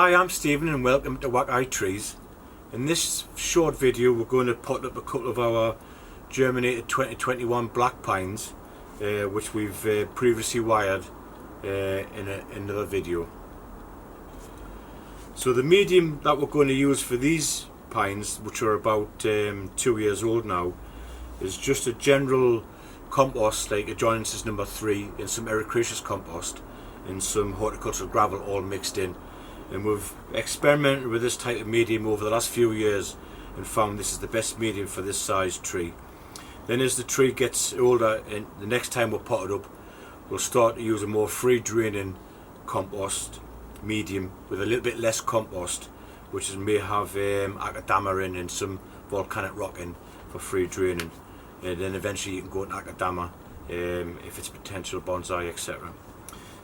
Hi, I'm Stephen and welcome to Wakai Trees. In this short video we're going to put up a couple of our germinated 2021 black pines which we've previously wired in another video. So the medium that we're going to use for these pines, which are about 2 years old now, is just a general compost like a Johnson number 3 and some ericaceous compost and some horticultural gravel all mixed in. And we've experimented with this type of medium over the last few years and found this is the best medium for this size tree. Then as the tree gets older and the next time we'll pot it up, we'll start to use a more free draining compost medium with a little bit less compost, which may have akadama in and some volcanic rock in for free draining. And then eventually you can go to akadama if it's potential bonsai, etc.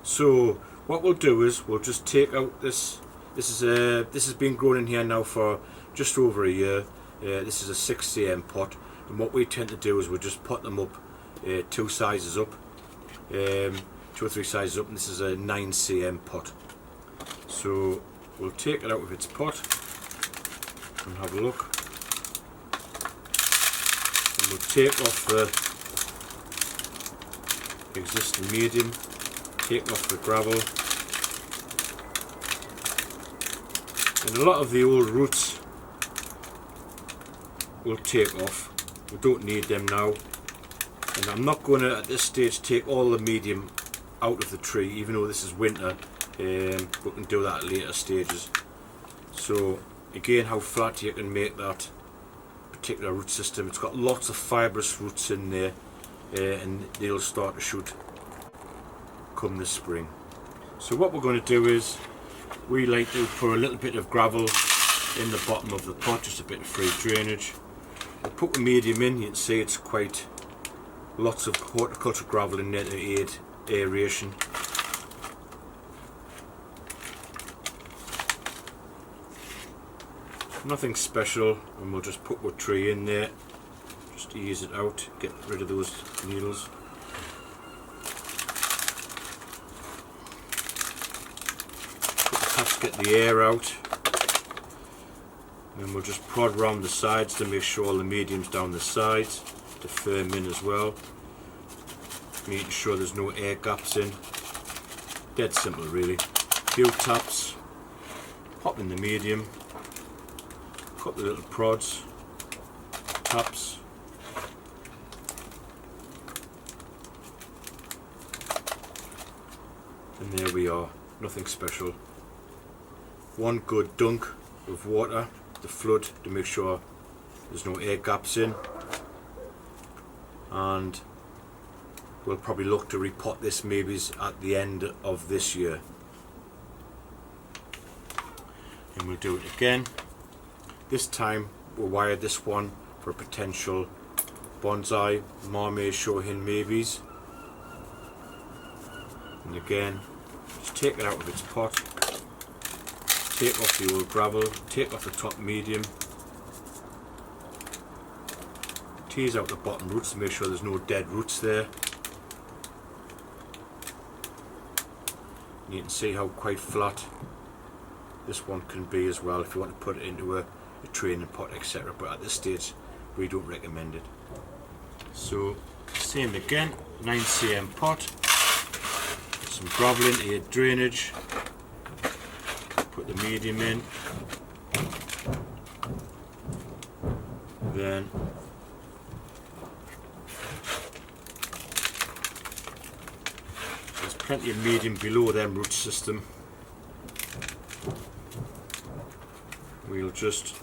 So what we'll do is we'll just take out this. This has been grown in here now for just over a year. This is a 6 cm pot, and what we tend to do is we'll just pot them up 2 sizes up, 2 or 3 sizes up, and this is a 9 cm pot. So we'll take it out of its pot and have a look, and we'll take off the existing medium, take off the gravel, and a lot of the old roots will take off. We don't need them now, and I'm not going to at this stage take all the medium out of the tree, even though this is winter. We can do that at later stages. So again, how flat you can make that particular root system. It's got lots of fibrous roots in there, and they'll start to shoot come this spring. So what we're going to do is we like to put a little bit of gravel in the bottom of the pot, just a bit of free drainage. We'll put the medium in. You can see it's quite lots of horticultural gravel in there to aid aeration. Nothing special, and we'll just put our tree in there, just ease it out, get rid of those needles. Get the air out, and we'll just prod around the sides to make sure all the medium's down the sides to firm in as well, making sure there's no air gaps in. Dead simple really. Few taps, pop in the medium, couple of little prods, taps, and there we are. Nothing special. One good dunk of water to flood to make sure there's no air gaps in, and we'll probably look to repot this maybe at the end of this year, and we'll do it again. This time we'll wire this one for potential bonsai, marmay, shohin maybes, and again just take it out of its pot. Take off the old gravel, take off the top medium, tease out the bottom roots to make sure there's no dead roots there. And you can see how quite flat this one can be as well if you want to put it into a training pot, etc. But at this stage we don't recommend it. So same again, 9 cm pot, some gravel into your drainage. Put the medium in, then there's plenty of medium below them root system. We'll just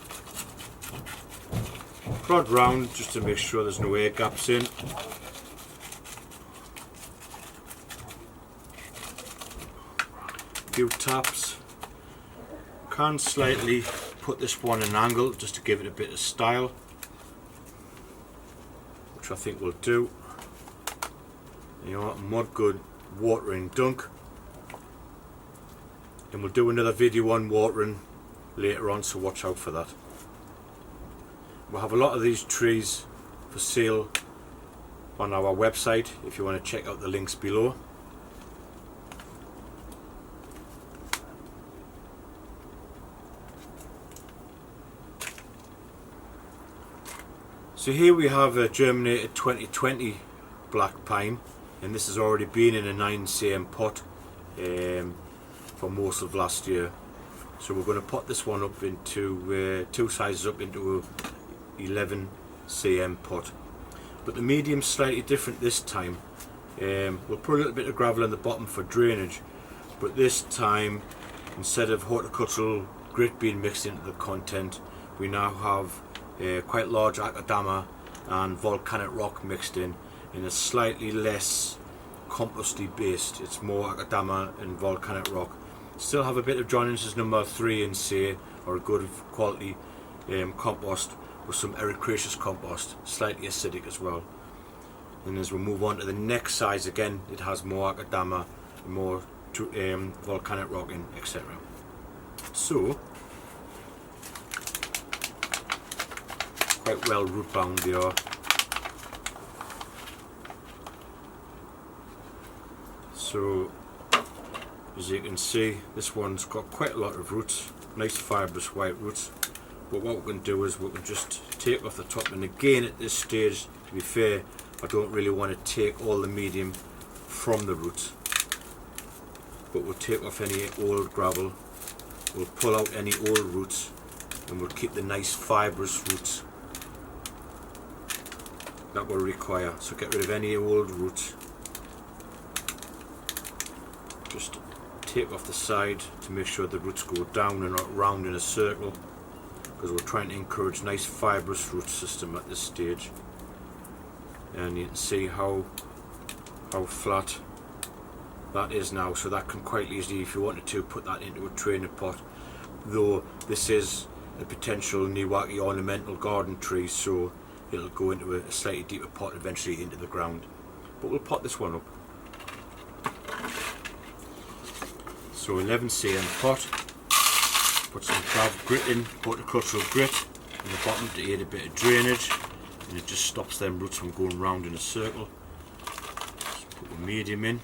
prod round just to make sure there's no air gaps in. Few taps. Can slightly put this one in an angle just to give it a bit of style, which I think will do. You know, a mud good watering dunk, and we'll do another video on watering later on, so watch out for that. We'll have a lot of these trees for sale on our website if you want to check out the links below. So here we have a germinated 2020 black pine, and this has already been in a 9 cm pot for most of last year. So we're going to pot this one up into two sizes up into a 11 cm pot. But the medium's slightly different this time. We'll put a little bit of gravel in the bottom for drainage, but this time, instead of horticultural grit being mixed into the content, we now have quite large akadama and volcanic rock mixed in a slightly less composty based. It's more akadama and volcanic rock. Still have a bit of joinances number 3 in say, or a good quality compost with some ericaceous compost, slightly acidic as well. And as we move on to the next size, again it has more akadama, more volcanic rock in, etc. So quite well root bound they are. So as you can see, this one's got quite a lot of roots, nice fibrous white roots. But what we can do is we can just take off the top, and again at this stage, to be fair, I don't really want to take all the medium from the roots, but we'll take off any old gravel, we'll pull out any old roots, and we'll keep the nice fibrous roots that we'll require. So get rid of any old roots, just take off the side to make sure the roots go down and not round in a circle, because we're trying to encourage nice fibrous root system at this stage. And you can see how flat that is now, so that can quite easily, if you wanted to, put that into a training pot, though this is a potential Niwaki ornamental garden tree, so it'll go into a slightly deeper pot eventually into the ground. But we'll pot this one up. So 11 cm pot, put some grit in, horticultural grit in the bottom to aid a bit of drainage, and it just stops them roots from going round in a circle. Just put the medium in.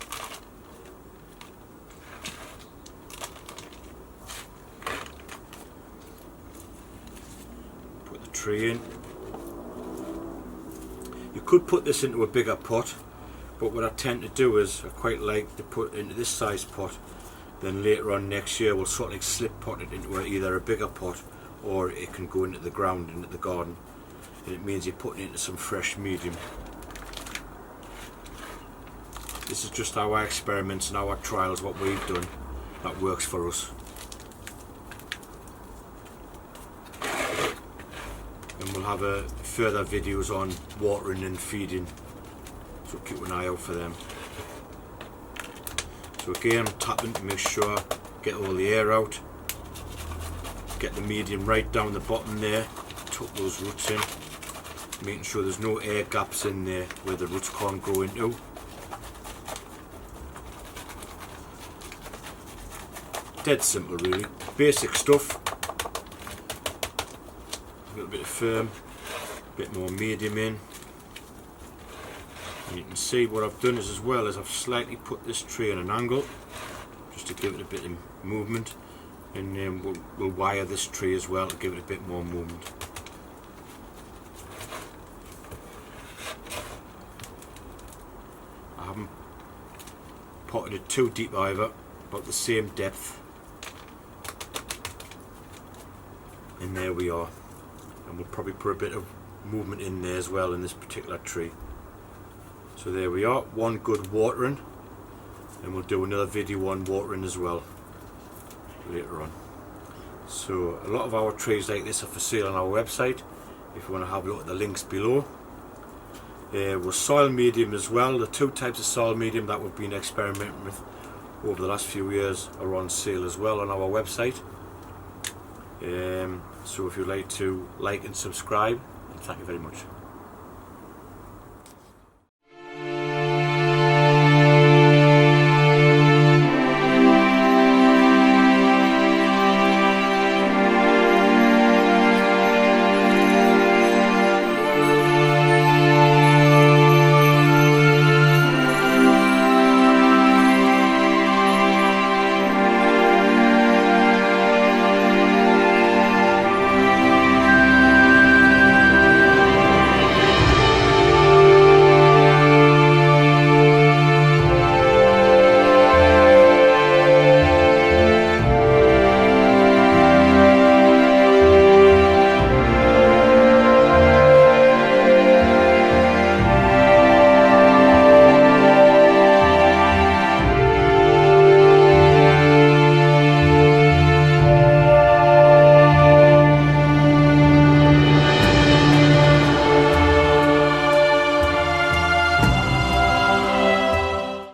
Put the tree in. You could put this into a bigger pot, but what I tend to do is I quite like to put into this size pot, then later on next year we'll sort of like slip pot it into either a bigger pot, or it can go into the ground, into the garden, and it means you're putting it into some fresh medium. This is just our experiments and our trials, what we've done that works for us. And we'll have further videos on watering and feeding, so keep an eye out for them. So again, I'm tapping to make sure, get all the air out, get the medium right down the bottom there, tuck those roots in, making sure there's no air gaps in there where the roots can't go into. Dead simple really, basic stuff. A little bit of firm, a bit more medium in. And you can see what I've done is, as well as I've slightly put this tree at an angle, just to give it a bit of movement, and then we'll wire this tree as well to give it a bit more movement. I haven't potted it too deep either, about the same depth. And there we are. And we'll probably put a bit of movement in there as well in this particular tree. So there we are, one good watering, and we'll do another video on watering as well later on. So a lot of our trees like this are for sale on our website, if you want to have a look at the links below. With soil medium as well, the two types of soil medium that we've been experimenting with over the last few years are on sale as well on our website. So if you'd like to like and subscribe, and thank you very much.